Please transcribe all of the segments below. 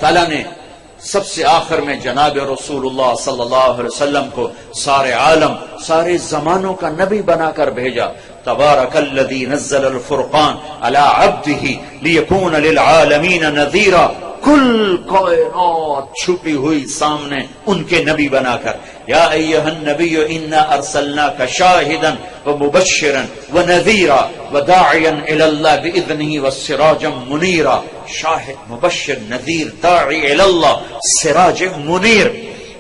تعالیٰ نے سب سے آخر میں جناب رسول اللہ صلی اللہ علیہ وسلم کو سارے عالم سارے زمانوں کا نبی بنا کر بھیجا. تبارک الذی نزل الفرقان علی عبدہ لیکون للعالمین نذیرا. کل کائنات چھپی ہوئی سامنے ان کے نبی بنا کر. یا ایھا النبی انا ارسلناک شاہدا ومبشرا ونذیرا وداعیا الی اللہ باذنہ وسراجا منیرا. شاہد، مبشر، نذیر، داعی الی اللہ، سراج منیر.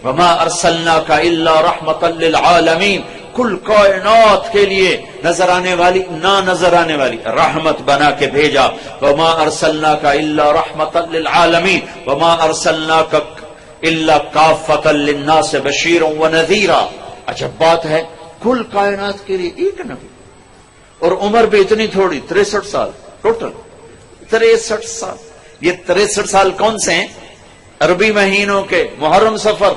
وما ارسلناک الا رحمتا للعالمین. کل کائنات کے لیے نظر آنے والی نہ نظر آنے والی رحمت بنا کے بھیجا. وما ارسلناک الا رحمتا للعالمین وما ارسلناک الا کافۃ للناس بشیرا ونذیرا. عجب بات ہے، کل کائنات کے لیے ایک نبی، اور عمر بھی اتنی تھوڑی، 63 سال ٹوٹل. 63 سال. یہ 63 سال کون سے ہیں؟ عربی مہینوں کے محرم سفر.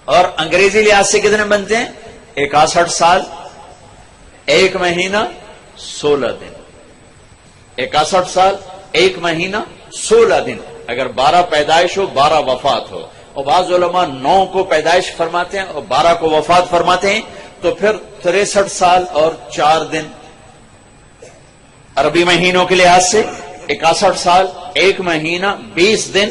اور انگریزی لحاظ سے کتنے بنتے ہیں؟ 61 سال 1 مہینہ 16 دن. 61 سال 1 مہینہ 16 دن. اگر 12 پیدائش ہو 12 وفات ہو، اور بعض علماء 9 کو پیدائش فرماتے ہیں اور 12 کو وفات فرماتے ہیں، تو پھر 63 سال اور 4 دن. عربی مہینوں کے لحاظ سے 61 سال 1 مہینہ 20 دن.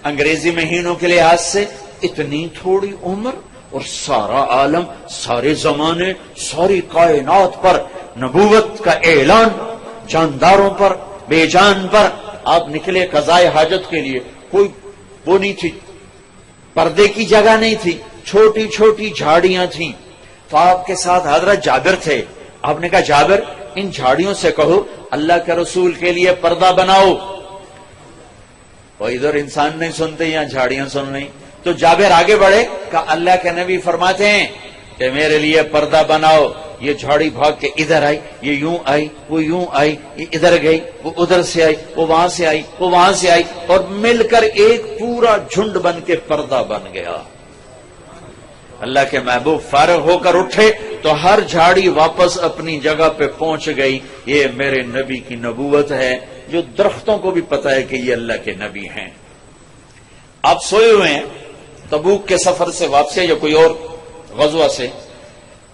انگریزی مہینوں کے لحاظ سے اتنی تھوڑی عمر، اور سارا عالم، سارے زمانے، ساری کائنات پر نبوت کا اعلان. جانداروں پر، بے جان پر آپ نکلے قضائے حاجت کے لیے. کوئی وہ نہیں تھی، پردے کی جگہ نہیں تھی، چھوٹی چھوٹی جھاڑیاں تھیں. تو آپ کے ساتھ حضرت جابر تھے. آپ نے کہا جابر ان جھاڑیوں سے کہو اللہ کے رسول کے لیے پردہ بناؤ. اور ادھر انسان نہیں سنتے، یہاں جھاڑیاں سن رہی. تو جابر آگے بڑھے، کہ اللہ کے نبی فرماتے ہیں کہ میرے لیے پردہ بناؤ. یہ جھاڑی بھاگ کے ادھر آئی، یہ یوں آئی، وہ یوں آئی، یہ ادھر گئی، وہ ادھر سے آئی، وہ وہاں سے آئی، وہ وہاں سے آئی، اور مل کر ایک پورا جھنڈ بن کے پردہ بن گیا. اللہ کے محبوب فارغ ہو کر اٹھے تو ہر جھاڑی واپس اپنی جگہ پہ پہنچ گئی. یہ میرے نبی کی نبوت ہے، جو درختوں کو بھی پتا ہے کہ یہ اللہ کے نبی ہیں. آپ سوئے ہوئے ہیں، تبوک کے سفر سے واپسی یا کوئی اور غزوہ سے،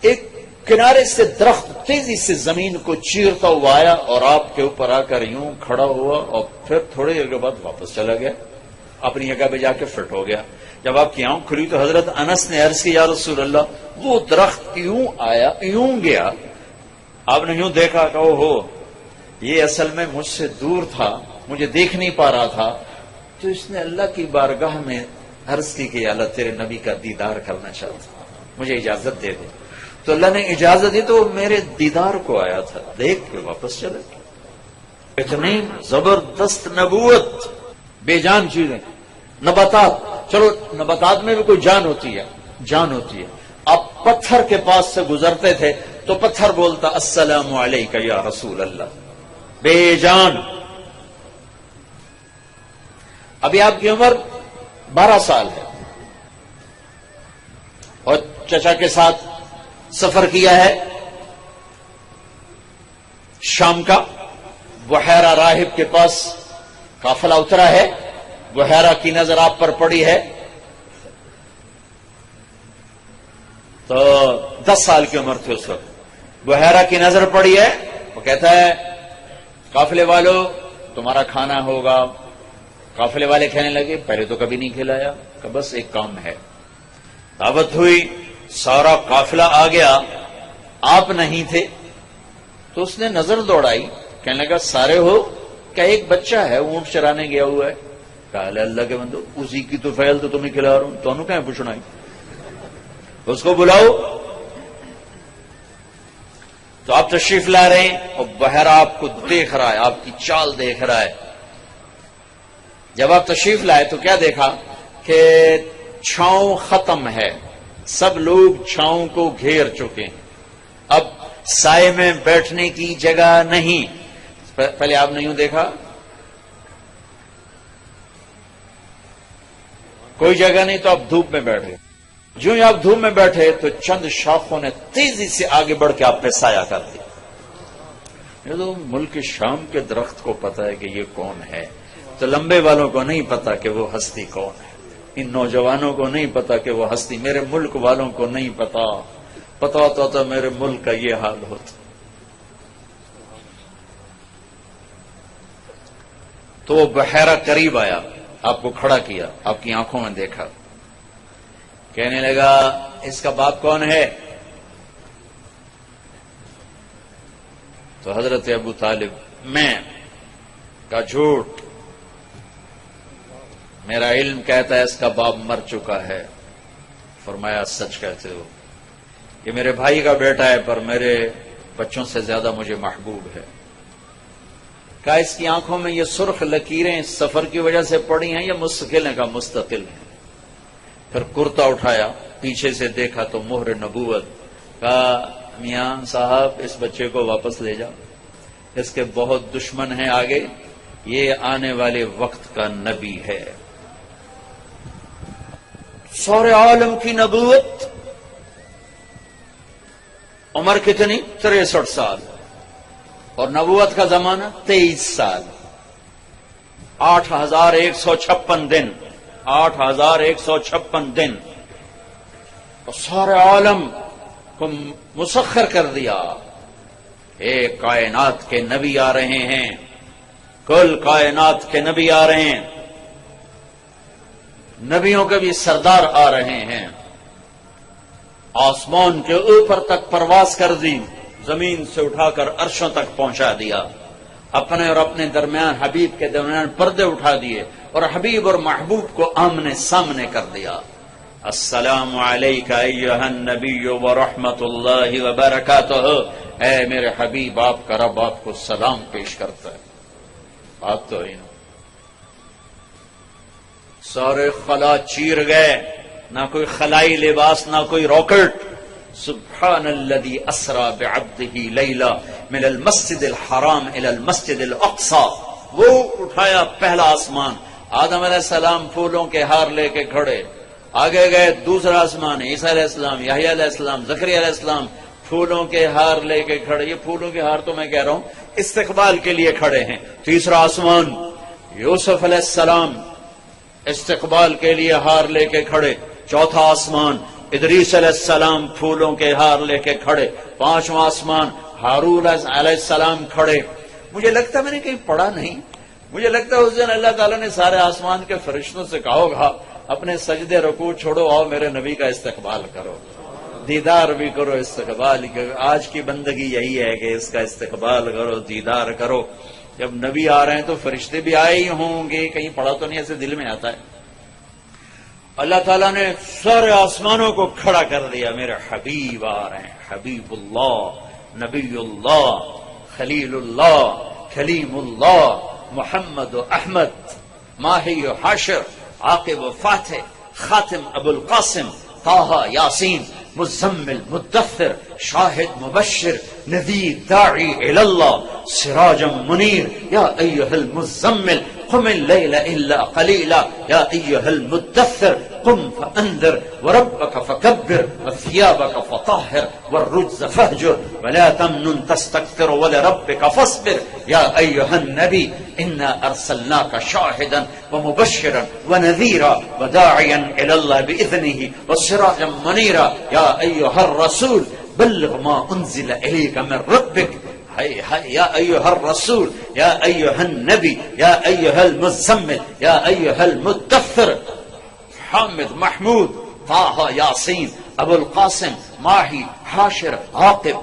ایک کنارے سے درخت تیزی سے زمین کو چیرتا ہوا آیا اور آپ کے اوپر آ کر یوں کھڑا ہوا، اور پھر تھوڑے دیر کے بعد واپس چلا گیا، اپنی جگہ پہ جا کے فٹ ہو گیا. جب آپ کی آنکھ کھلی تو حضرت انس نے عرض کی یا رسول اللہ وہ درخت یوں آیا یوں گیا. آپ نے یوں دیکھا کہ او ہو یہ اصل میں مجھ سے دور تھا، مجھے دیکھ نہیں پا رہا تھا. تو اس نے اللہ کی بارگاہ میں عرض کی کہ اللہ تیرے نبی کا دیدار کرنا چاہتا ہوں، مجھے اجازت دے دے. تو اللہ نے اجازت دی تو وہ میرے دیدار کو آیا تھا، دیکھ کے واپس چلے گیا. اتنی زبردست نبوت، بے جان چیزیں. نباتات، چلو نباتات میں بھی کوئی جان ہوتی ہے، جان ہوتی ہے. آپ پتھر کے پاس سے گزرتے تھے تو پتھر بولتا السلام علیکہ یا رسول اللہ، بے جان. ابھی آپ کی عمر 12 سال ہے اور چچا کے ساتھ سفر کیا ہے شام کا. بحیرہ راہب کے پاس قافلہ اترا ہے، بحیرہ کی نظر آپ پر پڑی ہے. تو 10 سال کی عمر تھی اس وقت. بحیرہ کی نظر پڑی ہے، وہ کہتا ہے قافلے والوں تمہارا کھانا ہوگا. قافلے والے کہنے لگے پہلے تو کبھی نہیں کھلایا، کہ بس ایک کام ہے. دعوت ہوئی، سارا قافلہ آ گیا، آپ نہیں تھے. تو اس نے نظر دوڑائی، کہنے لگا سارے ہو؟ کہ ایک بچہ ہے اونٹ چرانے گیا ہوا ہے. کہا اللہ کے بندو اسی کی تو فعل تو تمہیں کھلا رہا ہوں، تو انہوں کہیں پوچھنا ہے، اس کو بلاؤ. تو آپ تشریف لا رہے ہیں اور بحیرہ آپ کو دیکھ رہا ہے، آپ کی چال دیکھ رہا ہے. جب آپ تشریف لائے تو کیا دیکھا کہ چھاؤں ختم ہے، سب لوگ چھاؤں کو گھیر چکے ہیں، اب سائے میں بیٹھنے کی جگہ نہیں. پہلے آپ نے یوں دیکھا کوئی جگہ نہیں، تو آپ دھوپ میں بیٹھے. جو ہی آپ دھوپ میں بیٹھے تو چند شاخوں نے تیزی سے آگے بڑھ کے آپ پہ سایہ کر دیا. یہ تو ملک شام کے درخت کو پتا ہے کہ یہ کون ہے، تو لمبے والوں کو نہیں پتا کہ وہ ہستی کون ہے، ان نوجوانوں کو نہیں پتا کہ وہ ہستی، میرے ملک والوں کو نہیں پتا ہوتا تو میرے ملک کا یہ حال ہوتا۔ تو وہ بحیرہ قریب آیا، آپ کو کھڑا کیا، آپ کی آنکھوں میں دیکھا، کہنے لگا اس کا باپ کون ہے؟ تو حضرت ابو طالب میں کا جھوٹ، میرا علم کہتا ہے اس کا باپ مر چکا ہے۔ فرمایا سچ کہتے ہو، یہ میرے بھائی کا بیٹا ہے پر میرے بچوں سے زیادہ مجھے محبوب ہے۔ کہا اس کی آنکھوں میں یہ سرخ لکیریں سفر کی وجہ سے پڑی ہیں یا مستقل ہیں؟ کا مستقل ہیں۔ پھر کرتا اٹھایا، پیچھے سے دیکھا تو مہر نبوت۔ کہا میاں صاحب اس بچے کو واپس لے جاؤ، اس کے بہت دشمن ہیں آگے، یہ آنے والے وقت کا نبی ہے۔ سارے عالم کی نبوت، عمر کتنی؟ 63 سال، اور نبوت کا زمانہ 23 سال، 8156 دن، 8156 دن، اور سارے عالم کو مسخر کر دیا۔ ایک کائنات کے نبی آ رہے ہیں، کل کائنات کے نبی آ رہے ہیں، نبیوں کے بھی سردار آ رہے ہیں۔ آسمان کے اوپر تک پرواز کر دی، زمین سے اٹھا کر عرشوں تک پہنچا دیا، اپنے اور اپنے درمیان، حبیب کے درمیان پردے اٹھا دیے اور حبیب اور محبوب کو آمنے سامنے کر دیا۔ السلام علیک ایھا النبی ورحمۃ اللہ وبرکاتہ، اے میرے حبیب آپ کا رب آپ کو سلام پیش کرتا ہے۔ بات تو ہی سارے خلا چیر گئے، نہ کوئی خلائی لباس نہ کوئی راکٹ۔ سبحان الذی اسری بعبدہ لیلا من المسجد الحرام الی المسجد الاقصی۔ وہ اٹھایا پہلا آسمان، آدم علیہ السلام پھولوں کے ہار لے کے کھڑے، آگے گئے دوسرا آسمان، عیسیٰ علیہ السلام، یحییٰ علیہ السلام، زکریا علیہ السلام پھولوں کے ہار لے کے کھڑے۔ یہ پھولوں کے ہار تو میں کہہ رہا ہوں استقبال کے لیے کھڑے ہیں۔ تیسرا آسمان، یوسف علیہ السلام استقبال کے لیے ہار لے کے کھڑے۔ چوتھا آسمان، ادریس علیہ السلام پھولوں کے ہار لے کے کھڑے۔ پانچواں آسمان، ہارون علیہ السلام کھڑے۔ مجھے لگتا ہے میں نے کہیں پڑھا نہیں، مجھے لگتا ہے اس دن اللہ تعالیٰ نے سارے آسمان کے فرشتوں سے کہا ہوگا اپنے سجدے رکوع چھوڑو، آؤ میرے نبی کا استقبال کرو، دیدار بھی کرو، استقبال کرو۔ آج کی بندگی یہی ہے کہ اس کا استقبال کرو، دیدار کرو۔ جب نبی آ رہے ہیں تو فرشتے بھی آئے ہی ہوں گے، کہیں پڑھا تو نہیں، ایسے دل میں آتا ہے۔ اللہ تعالیٰ نے سارے آسمانوں کو کھڑا کر دیا، میرے حبیب آ رہے ہیں، حبیب اللہ، نبی اللہ، خلیل اللہ، کلیم اللہ، محمد و احمد، ماہی و حاشر، عاقب و فاتح، خاتم ابو القاسم، طٰہٰ یاسین، مزمل مدثر، شاہد مبشر، نذیر داعی الی اللہ، سراجا منیر، یا ایھا المزمل قم اللیل الا قلیلا، یا ایھا المدثر قم فانذر وربک فکبر وثیابک فطہر والرجز فہجر ولا تمنن تستکثر ولربک فاصبر، یا ایھا النبی انا ارسلناک شاہدا ومبشرا ونذیرا وداعیا الی اللہ باذنہ وسراجا منیرا، یا ایھا الرسول بلغ ما انزل الیک من ربک، یا ایھا الرسول، یا ایھا النبی، یا ایھا المزمل، یا ایھا المدثر، حامد محمود، طٰہٰ یاسین، ابو القاسم، ماہی، حاشر، عاقب،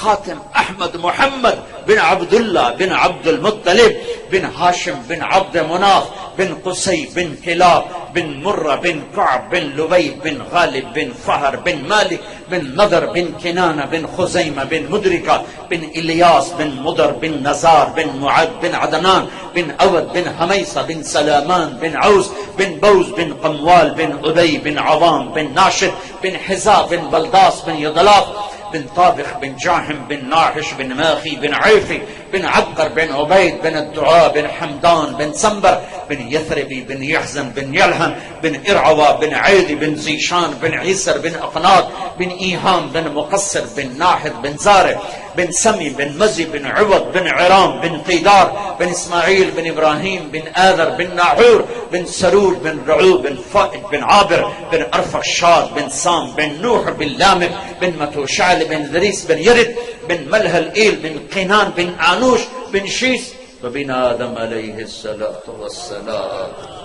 خاتم احمد محمد بن عبداللہ بن عبد المطلب بن ہاشم بن عبد مناف بن قصی بن کلاب بن مرہ بن کعب بن لبی بن غالب بن فہر بن مالک بن نضر بن کنانہ بن خزیمہ بن مدرکہ بن الیاس بن مدر بن نزار بن معد بن عدنان بن اود بن حمیصہ بن سلامان بن عوس بن بوز بن قموال بن ابی بن عوام بن ناشد بن حزا بن بلداس بن یضلاف بن طابخ بن جاحم بن ناحش بن ماخی بن عیفی بن عبقر بن عبید بن الدعاء بن حمدان بن سنبر بن یثربی بن یحزن بن یلحن بن ارعوا بن عید بن زیشان بن عیسر بن اقناط بن ایہام بن مقصر بن ناحد بن زارع بن سمی بن مزی بن عوض بن عرام بن قیدار بن اسماعیل بن ابراہیم بن آذر بن ناحور بن سرور بن رعو بن فائد بن عابر بن ارفخشاد بن سام بن نوح بن لامب بن متوشعل بن ذریس بن یرد بن ملح الإيل بن قینان بن عنوش بن شیس وبن آدم علیہ الصلاة والسلام.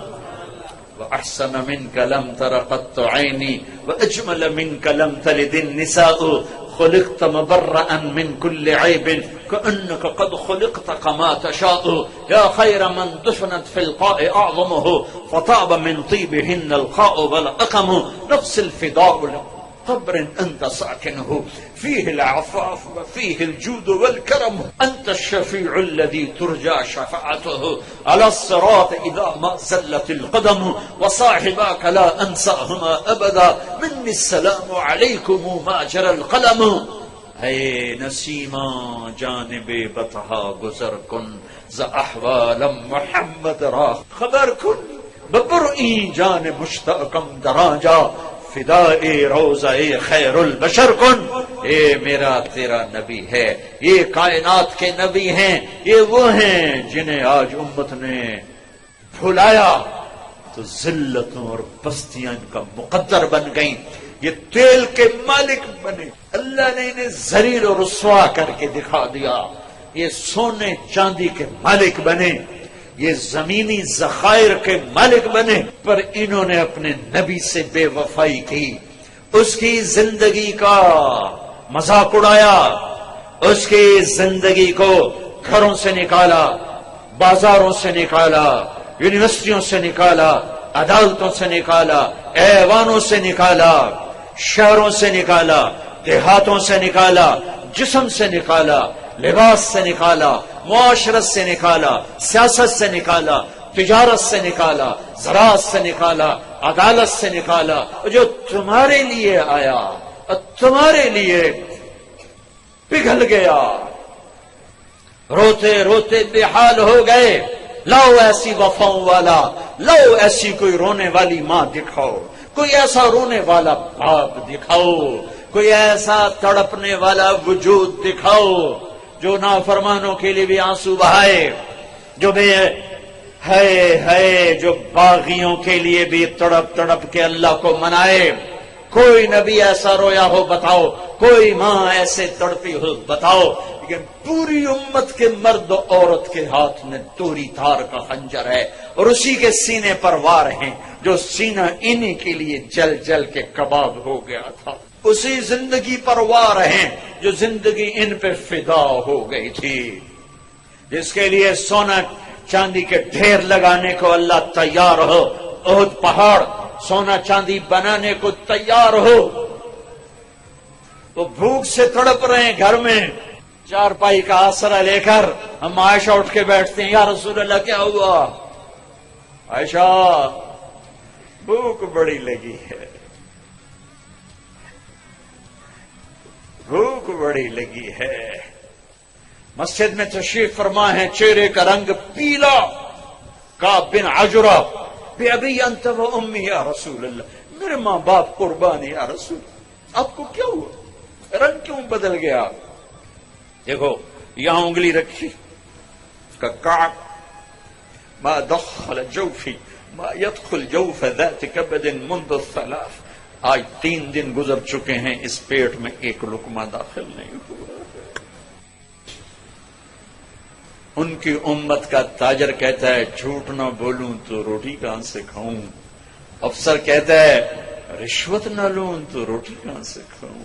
وأحسن منك لم تر قط عيني وأجمل منك لم تلد النساء خلقت مبرأ من كل عيب كأنك قد خلقت كما تشاء يا خير من دفنت في القاء أعظمه فطاب من طيبهن القاء والأقم نفس الفداء قبر أنت ساكنه فيه العفاف وفيه الجود والكرم أنت الشفيع الذي ترجى شفاعته على الصراط إذا ما زلت القدم وصاحباك لا أنساهما أبدا مني السلام عليكم ما جرى القلم. اے نسیما جانب بطحا گزر کن ز احوال محمد را خبر کن ببرئی جان مشتاقم دراجا فدائے روضہ خیر البشر کن. اے میرا تیرا نبی ہے، یہ کائنات کے نبی ہیں، یہ وہ ہیں جنہیں آج امت نے بھلایا تو ذلتوں اور پستیاں ان کا مقدر بن گئیں. یہ تیل کے مالک بنے، اللہ نے انہیں ذلیل اور رسوا کر کے دکھا دیا. یہ سونے چاندی کے مالک بنے، یہ زمینی ذخائر کے مالک بنے، پر انہوں نے اپنے نبی سے بے وفائی کی، اس کی زندگی کا مذاق اڑایا، اس کی زندگی کو گھروں سے نکالا، بازاروں سے نکالا، یونیورسٹیوں سے نکالا، عدالتوں سے نکالا، ایوانوں سے نکالا، شہروں سے نکالا، دیہاتوں سے نکالا، جسم سے نکالا، لباس سے نکالا، معاشرت سے نکالا، سیاست سے نکالا، تجارت سے نکالا، زراعت سے نکالا، عدالت سے نکالا. جو تمہارے لیے آیا تمہارے لیے پگھل گیا، روتے روتے بے حال ہو گئے. لاؤ ایسی وفاؤں والا، لاؤ ایسی کوئی رونے والی ماں دکھاؤ، کوئی ایسا رونے والا باپ دکھاؤ، کوئی ایسا تڑپنے والا وجود دکھاؤ جو نافرمانوں کے لیے بھی آنسو بہائے، جو بے ہے جو باغیوں کے لیے بھی تڑپ تڑپ کے اللہ کو منائے. کوئی نبی ایسا رویا ہو بتاؤ، کوئی ماں ایسے تڑپی ہو بتاؤ. لیکن پوری امت کے مرد و عورت کے ہاتھ میں دوری تار کا خنجر ہے، اور اسی کے سینے پر وار ہیں، جو سینہ انہی کے لیے جل جل کے کباب ہو گیا تھا. اسی زندگی پر وار ہیں جو زندگی ان پہ فدا ہو گئی تھی، جس کے لیے سونا چاندی کے ڈھیر لگانے کو اللہ تیار ہو، احد پہاڑ سونا چاندی بنانے کو تیار ہو. وہ بھوک سے تڑپ رہے ہیں گھر میں، چارپائی کا آسرا لے کر. ہم عائشہ اٹھ کے بیٹھتے ہیں، یا رسول اللہ کیا ہوا؟ عائشہ بھوک بڑی لگی ہے، بھوک بڑی لگی ہے. مسجد میں تشریف فرما ہے، چہرے کا رنگ پیلا، کعب بن عجرہ بے ابی انت و امی یا رسول اللہ، میرے ماں باپ قربان یا رسول، آپ کو کیا ہوا؟ رنگ کیوں بدل گیا؟ دیکھو یہاں انگلی رکھی کہ کعب ما دخل جوفی ما يدخل جوف ذات کبد منذ الثلاث. آج 3 دن گزر چکے ہیں، اس پیٹ میں ایک لقمہ داخل نہیں ہوا. ان کی امت کا تاجر کہتا ہے جھوٹ نہ بولوں تو روٹی کہاں سے کھاؤں، افسر کہتا ہے رشوت نہ لوں تو روٹی کہاں سے کھاؤں،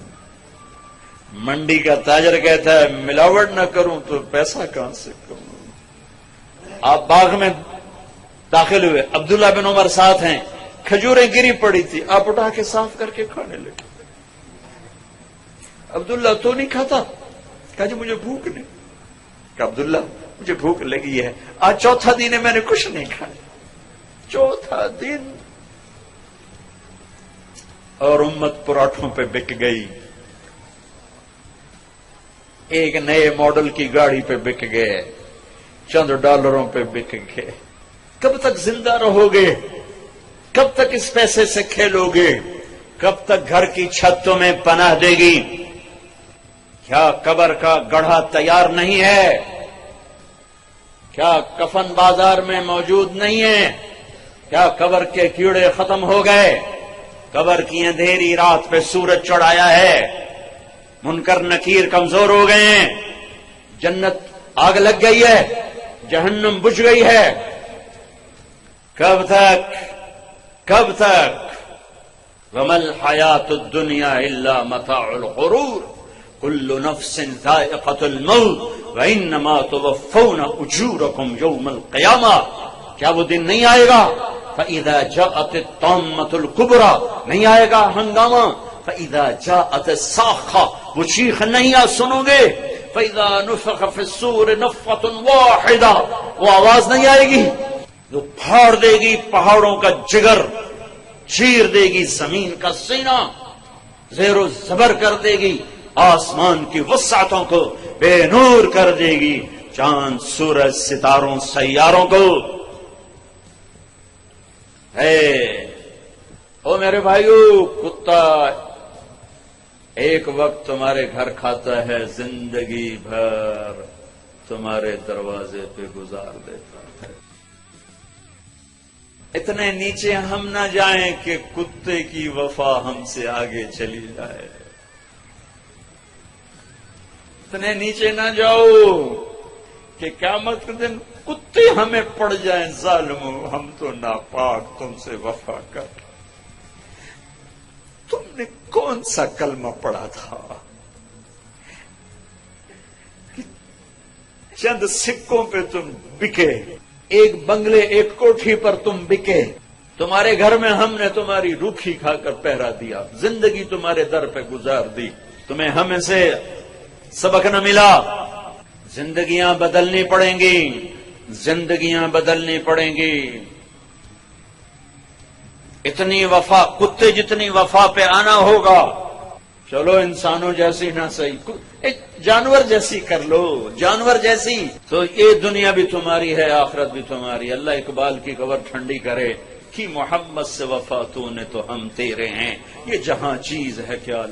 منڈی کا تاجر کہتا ہے ملاوٹ نہ کروں تو پیسہ کہاں سے کھاؤں. آپ باغ میں داخل ہوئے، عبداللہ بن عمر ساتھ ہیں، کھجوریں گری پڑی تھی، آپ اٹھا کے صاف کر کے کھانے لگے. عبداللہ تو نہیں کھاتا، کہا جی مجھے بھوک نہیں. کہ عبداللہ مجھے بھوک لگی ہے، آج چوتھا دن ہے میں نے کچھ نہیں کھایا. چوتھا دن، اور امت پراٹھوں پہ بک گئی. ایک نئے ماڈل کی گاڑی پہ بک گئے، چند ڈالروں پہ بک گئے. کب تک زندہ رہو گے؟ کب تک اس پیسے سے کھیلو گے؟ کب تک گھر کی چھتوں میں پناہ دے گی؟ کیا قبر کا گڑھا تیار نہیں ہے؟ کیا کفن بازار میں موجود نہیں ہے؟ کیا قبر کے کیڑے ختم ہو گئے؟ قبر کی اندھیری رات پہ سورج چڑھایا ہے، منکر نکیر کمزور ہو گئے ہیں، جنت آگ لگ گئی ہے، جہنم بجھ گئی ہے۔ کب تک وَمَا الْحَيَاةُ الدُّنْيَا إِلَّا مَتَاعُ الْغُرُورِ كُلُّ نَفْسٍ ذَائِقَةُ الْمَوْتِ وَإِنَّمَا تُوَفَّوْنَ أُجُورَكُمْ يَوْمَ الْقِيَامَةِ، کیا وہ دن نہیں آئے گا؟ فَإِذَا جَاءَتِ الطَّامَّةُ الْكُبْرَى، نہیں آئے گا ہنگامہ؟ فَإِذَا جَاءَتِ الصَّاخَّةُ، وہ چیخ نہیں سنو گے؟ فَإِذَا نُفِخَ فِي الصُّورِ نَفْخَةٌ وَاحِدَةٌ، وہ آواز نہیں آئے گی جو پھاڑ دے گی پہاڑوں کا جگر، چیر دے گی زمین کا سینہ، زیر و زبر کر دے گی آسمان کی وسعتوں کو، بے نور کر دے گی چاند سورج ستاروں سیاروں کو۔ او میرے بھائیو، کتا ایک وقت تمہارے گھر کھاتا ہے، زندگی بھر تمہارے دروازے پہ گزار دیتا ہے۔ اتنے نیچے ہم نہ جائیں کہ کتے کی وفا ہم سے آگے چلی جائے، اتنے نیچے نہ جاؤ کہ قیامت کے دن کتے ہمیں پڑ جائیں، ظالموں ہم تو ناپاک تم سے وفا کر۔ تم نے کون سا کلمہ پڑھا تھا کہ چند سکوں پہ تم بکے، ایک بنگلے ایک کوٹھی پر تم بکے؟ تمہارے گھر میں ہم نے تمہاری روکھی کھا کر پہرا دیا، زندگی تمہارے در پہ گزار دی، تمہیں ہمیں سے سبق نہ ملا۔ زندگیاں بدلنی پڑیں گی، زندگیاں بدلنی پڑیں گی۔ اتنی وفا، کتے جتنی وفا پہ آنا ہوگا۔ چلو انسانوں جیسی نہ صحیح، ایک جانور جیسی کر لو، جانور جیسی، تو یہ دنیا بھی تمہاری ہے، آخرت بھی تمہاری۔ اللہ اقبال کی قبر ٹھنڈی کرے کہ محمد سے وفا تو نے تو ہم تیرے ہیں، یہ جہاں چیز ہے کیا